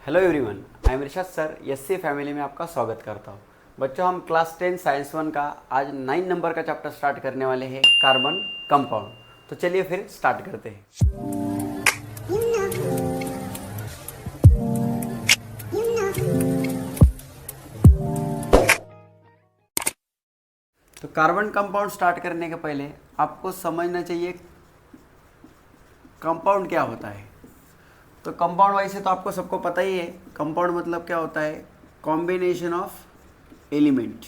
Hello everyone, I am Rishabh sir. SC family में आपका स्वागत करता हूँ। बच्चों, हम क्लास 10 साइंस 1 का आज 9 नंबर का चैप्टर स्टार्ट करने वाले हैं, कार्बन कंपाउंड। तो चलिए फिर स्टार्ट करते हैं। तो कार्बन कंपाउंड स्टार्ट करने के पहले आपको समझना चाहिए कंपाउंड क्या होता है। तो कंपाउंड वैसे तो आपको सबको पता ही है, कंपाउंड मतलब क्या होता है, कॉम्बिनेशन ऑफ एलिमेंट।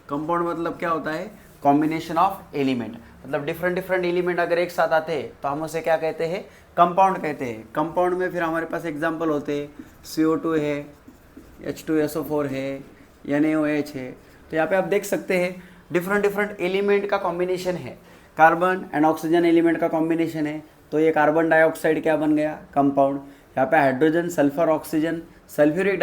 कंपाउंड मतलब क्या होता है, कॉम्बिनेशन ऑफ एलिमेंट। मतलब डिफरेंट डिफरेंट एलिमेंट अगर एक साथ आते हैं तो हम उसे क्या कहते हैं, कंपाउंड कहते हैं। कंपाउंड में फिर हमारे पास एग्जांपल होते हैं, CO2 है, H2SO4 है, NaOH है। तो यहाँ पे आप देख सकते हैं डिफरेंट डिफरेंट एलिमेंट का कॉम्बिनेशन है। कार्बन एंड ऑक्सीजन एलिमेंट का कॉम्बिनेशन है, तो ये कार्बन डाइऑक्साइड क्या बन गया, कंपाउंड। यहाँ पे hydrogen, sulphur, oxygen, sulphuric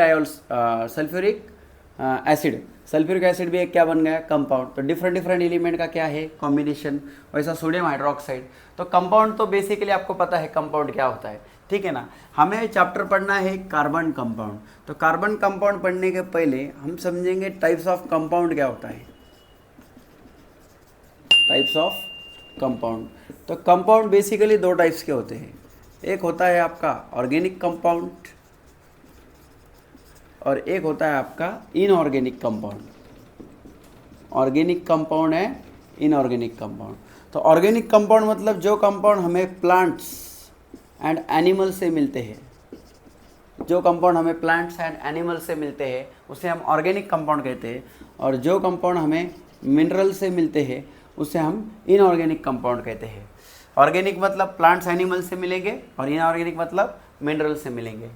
acid भी एक क्या बन गया, कंपाउंड। तो डिफरेंट डिफरेंट एलिमेंट का क्या है, कॉम्बिनेशन। वैसा सोडियम हाइड्रोक्साइड। तो कंपाउंड तो बेसिकली आपको पता है कंपाउंड क्या होता है, ठीक है ना। हमें चैप्टर पढ़ना है कार्बन कंपाउंड। तो कार्बन कंपाउंड पढ़ने के पहले हम समझेंगे टाइप्स ऑफ कंपाउंड क्या होता है। Types of compound. तो कंपाउंड बेसिकली दो टाइप्स के होते हैं। एक होता है आपका ऑर्गेनिक कंपाउंड और एक होता है आपका इनऑर्गेनिक कंपाउंड। ऑर्गेनिक कंपाउंड है, इनऑर्गेनिक कंपाउंड। तो ऑर्गेनिक कंपाउंड मतलब जो कंपाउंड हमें प्लांट्स एंड एनिमल से मिलते हैं। जो कंपाउंड हमें प्लांट्स एंड एनिमल से मिलते हैं उसे हम ऑर्गेनिक कंपाउंड कहते हैं, और जो कंपाउंड हमें मिनरल से मिलते हैं उसे हम इनऑर्गेनिक कंपाउंड कहते हैं। ऑर्गेनिक मतलब प्लांट्स एनिमल से मिलेंगे और इनऑर्गेनिक मतलब मिनरल से मिलेंगे।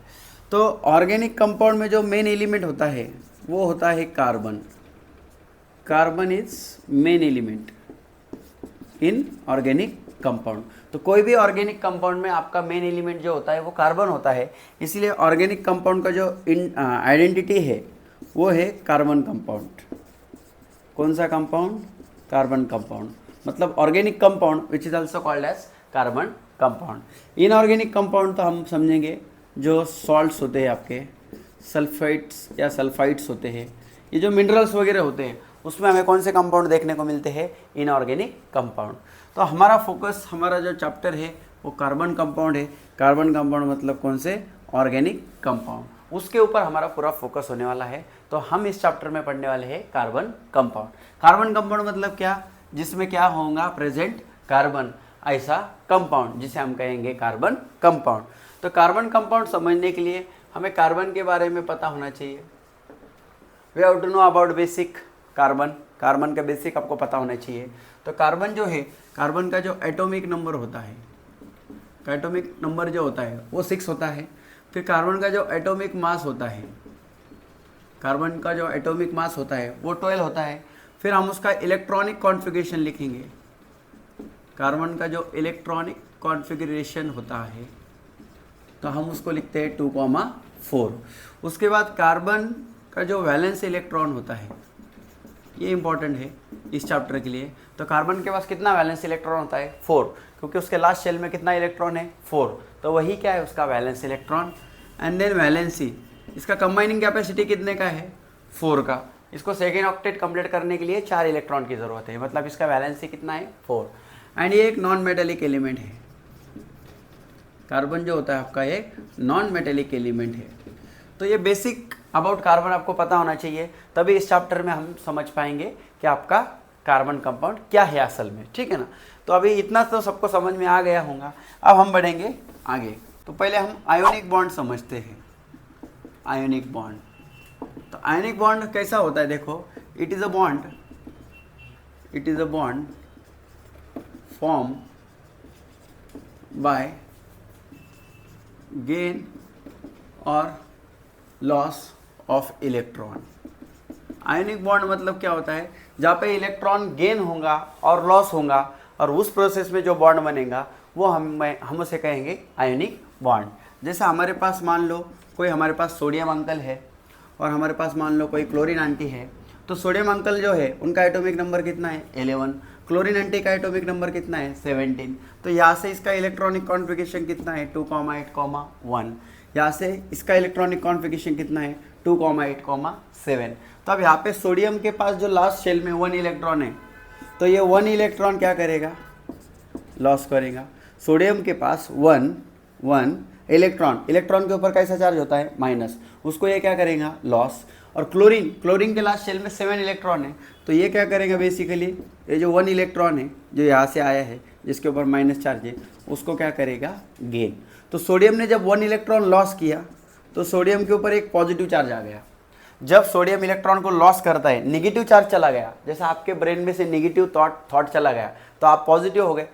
तो ऑर्गेनिक कंपाउंड में जो मेन एलिमेंट होता है वो होता है carbon. Carbon is main element in organic compound. तो कोई भी ऑर्गेनिक कंपाउंड में आपका मेन एलिमेंट जो होता है वो कार्बन होता है। इसलिए ऑर्गेनिक कंपाउंड का जो आइडेंटिटी है वो है कार्बन कंपाउंड। कौन सा कंपाउंड, कार्बन कंपाउंड। मतलब organic compound which is also called as carbon compound. Inorganic compound तो हम समझेंगे जो सॉल्ट्स होते हैं आपके, सल्फेट्स या सल्फाइड्स होते हैं, ये जो मिनरल्स वगैरह होते हैं उसमें हमें कौन से कंपाउंड देखने को मिलते हैं, इनऑर्गेनिक कंपाउंड। तो हमारा फोकस, हमारा जो चैप्टर है वो कार्बन कंपाउंड है। कार्बन कंपाउंड मतलब कौन से, ऑर्गेनिक कंपाउंड, उसके ऊपर हमारा पूरा फोकस होने वाला है। तो हम इस चैप्टर में पढ़ने वाले हैं कार्बन कंपाउंड। कार्बन कंपाउंड मतलब क्या, जिसमें क्या होगा, प्रेजेंट कार्बन, ऐसा कंपाउंड जिसे हम कहेंगे कार्बन कंपाउंड। तो कार्बन कंपाउंड समझने के लिए हमें कार्बन के बारे में पता होना चाहिए। We have to know about basic carbon. Carbon का बेसिक आपको पता होना चाहिए। तो कार्बन जो है, कार्बन का जो एटॉमिक नंबर होता है, एटॉमिक नंबर जो होता है वो 6 होता है। फिर कार्बन का जो एटॉमिक मास होता है, कार्बन का जो एटॉमिक मास होता है वो 12 होता है। फिर हम उसका इलेक्ट्रॉनिक कॉन्फ़िगरेशन लिखेंगे। कार्बन का जो इलेक्ट्रॉनिक कॉन्फ़िगरेशन होता है तो हम उसको लिखते हैं 2,4। उसके बाद कार्बन का जो वैलेंस इलेक्ट्रॉन होता है, ये इंपॉर्टेंट है इस चैप्टर के लिए। तो कार्बन के पास कितना वैलेंस इलेक्ट्रॉन होता है, 4, क्योंकि उसके लास्ट शेल में कितना इलेक्ट्रॉन है, 4। तो वही क्या है, उसका valence electron. And then valency, इसका कंबाइनिंग कैपेसिटी कितने का है, 4 का। इसको सेकेंड ऑक्टेट कंप्लीट करने के लिए 4 इलेक्ट्रॉन की ज़रूरत है, मतलब इसका वैलेंसी कितना है, 4। एंड ये एक नॉन मेटेलिक एलिमेंट है। कार्बन जो होता है आपका एक नॉन मेटेलिक एलिमेंट है। तो ये बेसिक अबाउट कार्बन आपको पता होना चाहिए, तभी इस चैप्टर में हम समझ पाएंगे कि आपका कार्बन कंपाउंड क्या है असल में, ठीक है ना। तो अभी इतना तो सबको समझ में आ गया होगा। अब हम बढ़ेंगे आगे। तो पहले हम आयोनिक बॉन्ड समझते हैं। आयोनिक बॉन्ड, तो आयोनिक बॉन्ड कैसा होता है, देखो, it is a bond form by gain और loss of electron. Ionic bond मतलब क्या होता है, जहाँ पे इलेक्ट्रॉन गेन होगा और लॉस होगा, और उस प्रोसेस में जो बॉन्ड बनेगा वो हम उसे कहेंगे आयोनिक बॉन्ड। जैसे हमारे पास मान लो कोई हमारे पास सोडियम अंकल है और हमारे पास मान लो कोई क्लोरीन आंटी है। तो सोडियम अंकल जो है उनका एटॉमिक नंबर कितना है, 11। क्लोरीन एंटी का एटॉमिक नंबर कितना है 17। तो यहाँ से इसका इलेक्ट्रॉनिक कॉन्फ़िगरेशन कितना है 2,8,1। यहाँ से इसका इलेक्ट्रॉनिक कॉन्फ़िगरेशन कितना है 2,8,7। तो अब यहाँ पे सोडियम के पास जो लास्ट शेल में 1 इलेक्ट्रॉन है, तो ये 1 इलेक्ट्रॉन क्या करेगा, लॉस करेगा। सोडियम के पास 1 इलेक्ट्रॉन के ऊपर कैसा चार्ज होता है माइनस, उसको ये क्या करेगा लॉस। और क्लोरीन के लास्ट शेल में 7 इलेक्ट्रॉन है, तो ये क्या करेगा बेसिकली, ये जो 1 इलेक्ट्रॉन है जो यहाँ से आया है जिसके ऊपर माइनस चार्ज है, उसको क्या करेगा गेन। तो सोडियम ने जब 1 इलेक्ट्रॉन लॉस किया तो सोडियम के ऊपर एक पॉजिटिव चार्ज आ गया। जब सोडियम इलेक्ट्रॉन को लॉस करता है, निगेटिव चार्ज चला गया, जैसे आपके ब्रेन में से निगेटिव थॉट चला गया तो आप पॉजिटिव हो गए,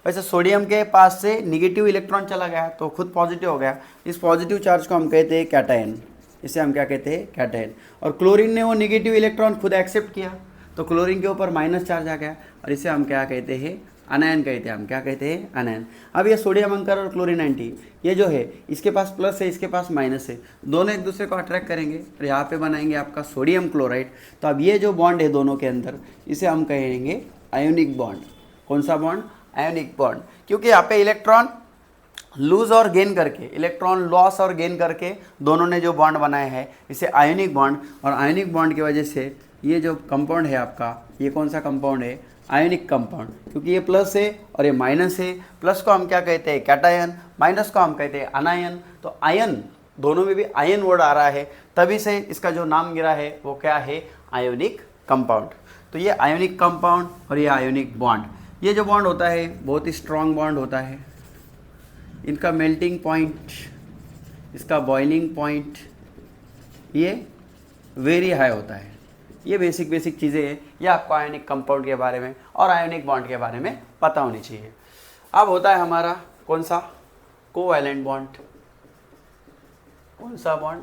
वैसे सोडियम के पास से निगेटिव इलेक्ट्रॉन चला गया तो खुद पॉजिटिव हो गया। इस पॉजिटिव चार्ज को हम कहते हैं कैटायन, इसे हम क्या कहते हैं कैटायन। और क्लोरीन ने वो निगेटिव इलेक्ट्रॉन खुद एक्सेप्ट किया तो क्लोरीन के ऊपर माइनस चार्ज आ गया, और इसे हम क्या कहते हैं अनायन कहते हैं। हम क्या कहते हैं अनायन। अब ये सोडियम अंकर और क्लोरीन एंटी, ये जो है इसके पास प्लस है, इसके पास माइनस है, दोनों एक दूसरे को अट्रैक्ट करेंगे और यहाँ पे बनाएंगे आपका सोडियम क्लोराइड। तो अब ये जो बॉन्ड है दोनों के अंदर, इसे हम कहेंगे आयोनिक बॉन्ड। कौन सा बॉन्ड, आयोनिक बॉन्ड, क्योंकि यहाँ पे इलेक्ट्रॉन लूज और गेन करके, इलेक्ट्रॉन लॉस और गेन करके दोनों ने जो बॉन्ड बनाया है इसे आयोनिक बॉन्ड। और आयोनिक बॉन्ड की वजह से ये जो कंपाउंड है आपका, ये कौन सा कंपाउंड है, आयोनिक कंपाउंड, क्योंकि ये प्लस है और ये माइनस है। प्लस को हम क्या कहते हैं कैटायन, माइनस को हम कहते हैं अनायन। तो आयन, दोनों में भी आयन वर्ड आ रहा है, तभी से इसका जो नाम गिरा है वो क्या है आयोनिक कंपाउंड। तो ये आयोनिक कंपाउंड और ये आयोनिक बॉन्ड, ये जो बॉन्ड होता है बहुत ही स्ट्रॉन्ग बॉन्ड होता है। इनका मेल्टिंग पॉइंट, इसका बॉइलिंग पॉइंट ये वेरी हाई होता है। ये बेसिक चीज़ें हैं, ये आपको आयोनिक कंपाउंड के बारे में और आयोनिक बॉन्ड के बारे में पता होनी चाहिए। अब होता है हमारा कौन सा, कोवैलेंट बॉन्ड। कौन सा bond,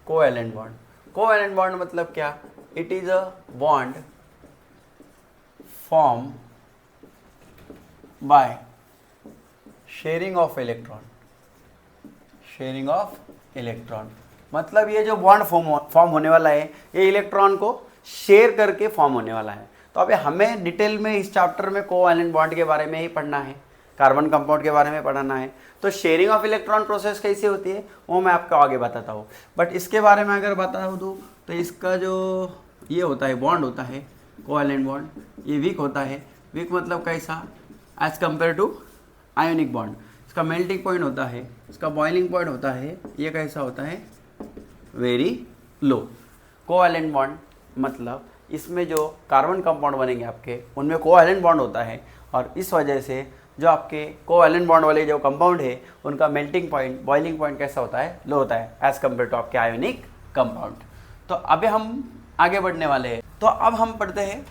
covalent bond. Covalent bond मतलब क्या, it is a bond form by sharing of electron. Sharing of electron मतलब ये जो बॉन्ड फॉर्म होने वाला है ये इलेक्ट्रॉन को शेयर करके फॉर्म होने वाला है। तो अभी हमें डिटेल में इस चैप्टर में कोवैलेंट बॉन्ड के बारे में ही पढ़ना है, कार्बन कंपाउंड के बारे में पढ़ना है। तो शेयरिंग ऑफ इलेक्ट्रॉन प्रोसेस कैसे होती है वो मैं आपको आगे बताता हूँ। बट इसके बारे में अगर बता दूँ तो इसका जो ये होता है बॉन्ड होता है कोवैलेंट बॉन्ड, ये वीक होता है। वीक मतलब कैसा, as compare to ionic bond. इसका मेल्टिंग पॉइंट होता है, इसका बॉइलिंग पॉइंट होता है, ये कैसा होता है वेरी लो। कोवैलेंट बॉन्ड मतलब इसमें जो कार्बन कंपाउंड बनेंगे आपके उनमें कोवैलेंट बॉन्ड होता है, और इस वजह से जो आपके कोवैलेंट बॉन्ड वाले जो कंपाउंड है उनका मेल्टिंग पॉइंट, बॉइलिंग पॉइंट कैसा होता है, लो होता है एज कम्पेयर टू आपके आयोनिक कंपाउंड। तो अभी हम आगे बढ़ने वाले हैं। तो अब हम पढ़ते हैं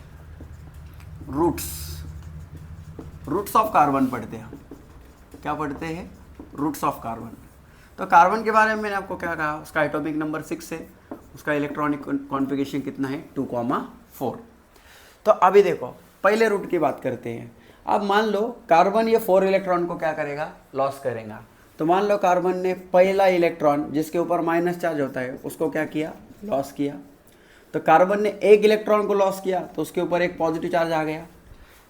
रूट्स ऑफ कार्बन पढ़ते हैं। क्या पढ़ते हैं, रूट्स ऑफ कार्बन। तो कार्बन के बारे में मैंने आपको क्या कहा, उसका एटॉमिक नंबर 6 है, उसका इलेक्ट्रॉनिक कॉन्फ़िगरेशन कितना है 2,4। तो अभी देखो पहले रूट की बात करते हैं। अब मान लो कार्बन ये 4 इलेक्ट्रॉन को क्या करेगा, लॉस करेगा। तो मान लो कार्बन ने पहला इलेक्ट्रॉन जिसके ऊपर माइनस चार्ज होता है उसको क्या किया, लॉस किया। तो कार्बन ने एक इलेक्ट्रॉन को लॉस किया तो उसके ऊपर एक पॉजिटिव चार्ज आ गया।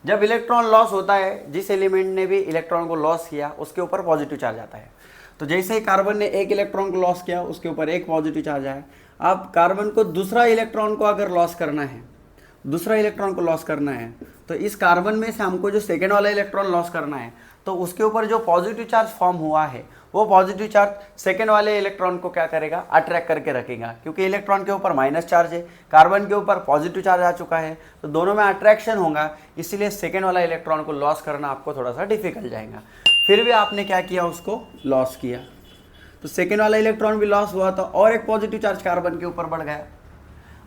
जब इलेक्ट्रॉन लॉस होता है, जिस एलिमेंट ने भी इलेक्ट्रॉन को लॉस किया उसके ऊपर पॉजिटिव चार्ज आता है। तो जैसे ही कार्बन ने एक इलेक्ट्रॉन को लॉस किया उसके ऊपर एक पॉजिटिव चार्ज आया। अब कार्बन को दूसरा इलेक्ट्रॉन को अगर लॉस करना है, दूसरा इलेक्ट्रॉन को लॉस करना है, तो इस कार्बन में से हमको जो सेकेंड वाला इलेक्ट्रॉन लॉस करना है, तो उसके ऊपर जो पॉजिटिव चार्ज फॉर्म हुआ है वो पॉजिटिव चार्ज सेकेंड वाले इलेक्ट्रॉन को क्या करेगा, अट्रैक्ट करके रखेगा। क्योंकि इलेक्ट्रॉन के ऊपर माइनस चार्ज है, कार्बन के ऊपर पॉजिटिव चार्ज आ चुका है, तो दोनों में अट्रैक्शन होगा, इसलिए सेकेंड वाला इलेक्ट्रॉन को लॉस करना आपको थोड़ा सा डिफिकल्ट जाएगा। फिर भी आपने क्या किया, उसको लॉस किया, तो सेकेंड वाला इलेक्ट्रॉन भी लॉस हुआ तो और एक पॉजिटिव चार्ज कार्बन के ऊपर बढ़ गया।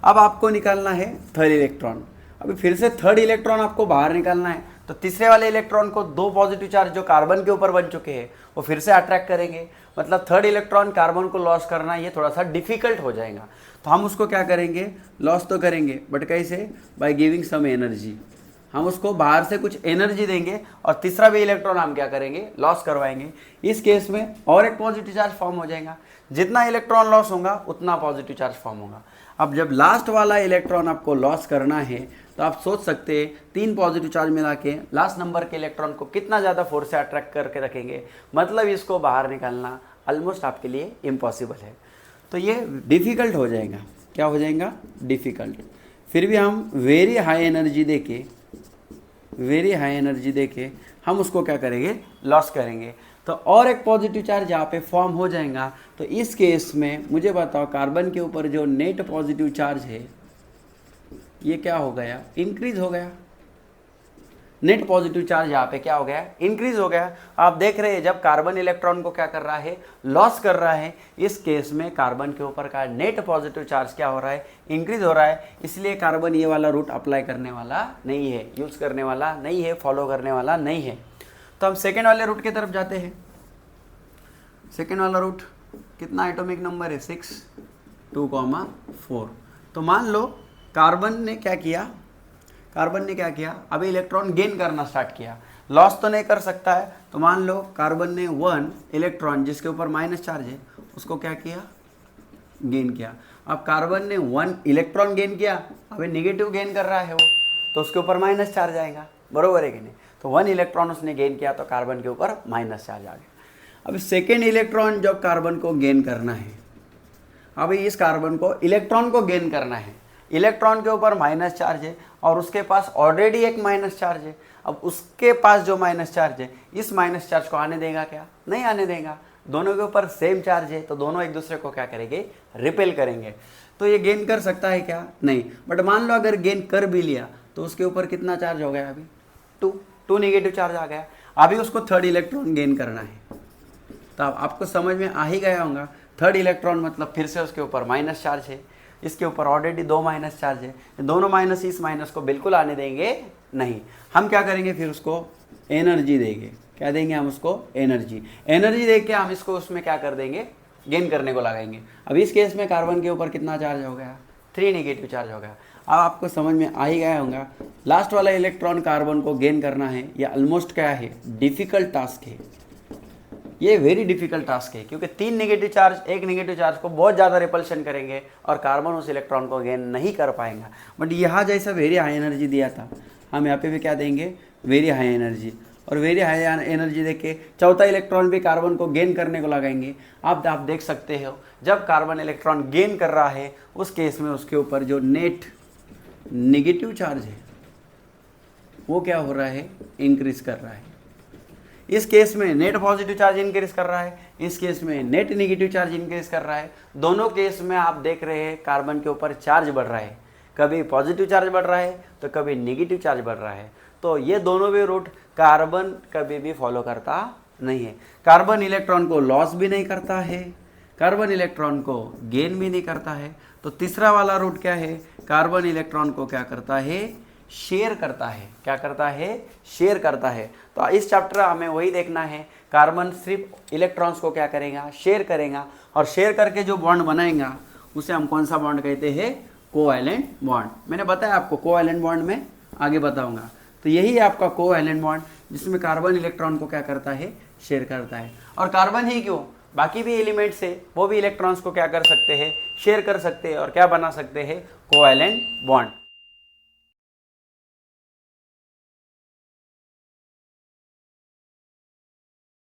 अब आपको निकालना है थर्ड इलेक्ट्रॉन। अभी फिर से थर्ड इलेक्ट्रॉन आपको बाहर निकालना है, तो तीसरे वाले इलेक्ट्रॉन को दो पॉजिटिव चार्ज जो कार्बन के ऊपर बन चुके हैं वो फिर से अट्रैक्ट करेंगे। मतलब थर्ड इलेक्ट्रॉन कार्बन को लॉस करना ये थोड़ा सा डिफिकल्ट हो जाएगा। तो हम उसको क्या करेंगे, लॉस तो करेंगे, बट कैसे, बाय गिविंग सम एनर्जी। हम उसको बाहर से कुछ एनर्जी देंगे और तीसरा भी इलेक्ट्रॉन हम क्या करेंगे, लॉस करवाएंगे। इस केस में और एक पॉजिटिव चार्ज फॉर्म हो जाएगा। जितना इलेक्ट्रॉन लॉस होगा उतना पॉजिटिव चार्ज फॉर्म होगा। अब जब लास्ट वाला इलेक्ट्रॉन आपको लॉस करना है तो आप सोच सकते हैं 3 पॉजिटिव चार्ज मिला के लास्ट नंबर के इलेक्ट्रॉन को कितना ज़्यादा फोर्स से अट्रैक्ट करके रखेंगे, मतलब इसको बाहर निकालना ऑलमोस्ट आपके लिए इम्पॉसिबल है। तो ये डिफ़िकल्ट हो जाएगा। क्या हो जाएगा? डिफ़िकल्ट। फिर भी हम वेरी हाई एनर्जी देके हम उसको क्या करेंगे, लॉस करेंगे। तो और एक पॉजिटिव चार्ज यहाँ पे फॉर्म हो जाएगा। तो इस केस में मुझे बताओ कार्बन के ऊपर जो नेट पॉजिटिव चार्ज है ये क्या हो गया, इंक्रीज हो गया। नेट पॉजिटिव चार्ज यहाँ पे क्या हो गया, इंक्रीज हो गया। आप देख रहे हैं जब कार्बन इलेक्ट्रॉन को क्या कर रहा है, लॉस कर रहा है, इस केस में कार्बन के ऊपर का नेट पॉजिटिव चार्ज क्या हो रहा है, इंक्रीज हो रहा है। इसलिए कार्बन ये वाला रूट अप्लाई करने वाला नहीं है, यूज करने वाला नहीं है, फॉलो करने वाला नहीं है। तो हम सेकेंड वाले रूट की तरफ जाते हैं। सेकेंड वाला रूट कितना एटॉमिक नंबर है, 6, 2, 4। तो मान लो कार्बन ने क्या किया, अभी इलेक्ट्रॉन गेन करना स्टार्ट किया। लॉस तो नहीं कर सकता है, तो मान लो कार्बन ने 1 इलेक्ट्रॉन जिसके ऊपर माइनस चार्ज है उसको क्या किया, गेन किया। अब कार्बन ने 1 इलेक्ट्रॉन गेन किया, अभी नेगेटिव गेन कर रहा है वो, तो उसके ऊपर माइनस चार्ज आएगा, बरोबर है कि नहीं। तो 1 इलेक्ट्रॉन उसने गेन किया तो कार्बन के ऊपर माइनस चार्ज आ गया। अभी सेकेंड इलेक्ट्रॉन जब कार्बन को गेन करना है, अभी इस कार्बन को इलेक्ट्रॉन को गेन करना है, इलेक्ट्रॉन के ऊपर माइनस चार्ज है और उसके पास ऑलरेडी एक माइनस चार्ज है। अब उसके पास जो माइनस चार्ज है, इस माइनस चार्ज को आने देगा क्या, नहीं आने देगा। दोनों के ऊपर सेम चार्ज है तो दोनों एक दूसरे को क्या करेंगे, रिपेल करेंगे। तो ये गेन कर सकता है क्या, नहीं। बट मान लो अगर गेन कर भी लिया तो उसके ऊपर कितना चार्ज हो गया, अभी 2 नेगेटिव चार्ज आ गया। अभी उसको थर्ड इलेक्ट्रॉन गेन करना है। तो अब आपको समझ में आ ही गया होगा, थर्ड इलेक्ट्रॉन मतलब फिर से उसके ऊपर माइनस चार्ज है, इसके ऊपर ऑलरेडी 2 माइनस चार्ज है। दोनों माइनस इस माइनस को बिल्कुल आने देंगे नहीं। हम क्या करेंगे, फिर उसको एनर्जी देंगे। क्या देंगे हम उसको, एनर्जी दे के हम इसको उसमें क्या कर देंगे, गेन करने को लगाएंगे। अब इस केस में कार्बन के ऊपर कितना चार्ज हो गया, 3 नेगेटिव चार्ज हो गया। अब आपको समझ में आ ही गया होगा, लास्ट वाला इलेक्ट्रॉन कार्बन को गेन करना है, या ऑलमोस्ट क्या है, डिफिकल्ट टास्क है। ये वेरी डिफिकल्ट टास्क है क्योंकि 3 नेगेटिव चार्ज एक नेगेटिव चार्ज को बहुत ज़्यादा रिपल्शन करेंगे और कार्बन उस इलेक्ट्रॉन को गेन नहीं कर पाएगा। बट यहाँ जैसा वेरी हाई एनर्जी दिया था, हम यहाँ पे भी क्या देंगे, वेरी हाई एनर्जी। और वेरी हाई एनर्जी देके चौथा इलेक्ट्रॉन भी कार्बन को गेन करने को लगाएंगे। आप देख सकते हो जब कार्बन इलेक्ट्रॉन गेन कर रहा है उस केस में उसके ऊपर जो नेट नेगेटिव चार्ज है वो क्या हो रहा है, इंक्रीज कर रहा है। इस केस में नेट पॉजिटिव चार्ज इंक्रीज कर रहा है, इस केस में नेट नेगेटिव चार्ज इंक्रीज कर रहा है। दोनों केस में आप देख रहे हैं कार्बन के ऊपर चार्ज बढ़ रहा है, कभी पॉजिटिव चार्ज बढ़ रहा है तो कभी नेगेटिव चार्ज बढ़ रहा है। तो ये दोनों भी रूट कार्बन कभी भी फॉलो करता नहीं है। कार्बन इलेक्ट्रॉन को लॉस भी नहीं करता है, कार्बन इलेक्ट्रॉन को गेन भी नहीं करता है। तो तीसरा वाला रूट क्या है, कार्बन इलेक्ट्रॉन को क्या करता है, शेयर करता है। क्या करता है, शेयर करता है। तो इस चैप्टर हमें वही देखना है, कार्बन सिर्फ इलेक्ट्रॉन्स को क्या करेगा, शेयर करेगा, और शेयर करके जो बॉन्ड बनाएगा उसे हम कौन सा बॉन्ड कहते हैं, कोवैलेंट बॉन्ड। मैंने बताया आपको कोवैलेंट बॉन्ड में आगे बताऊंगा। तो यही है आपका कोवैलेंट बॉन्ड जिसमें कार्बन इलेक्ट्रॉन को क्या करता है, शेयर करता है। और कार्बन ही क्यों, बाकी भी एलिमेंट्स है वो भी इलेक्ट्रॉन्स को क्या कर सकते हैं, शेयर कर सकते हैं और क्या बना सकते हैं, कोवैलेंट बॉन्ड।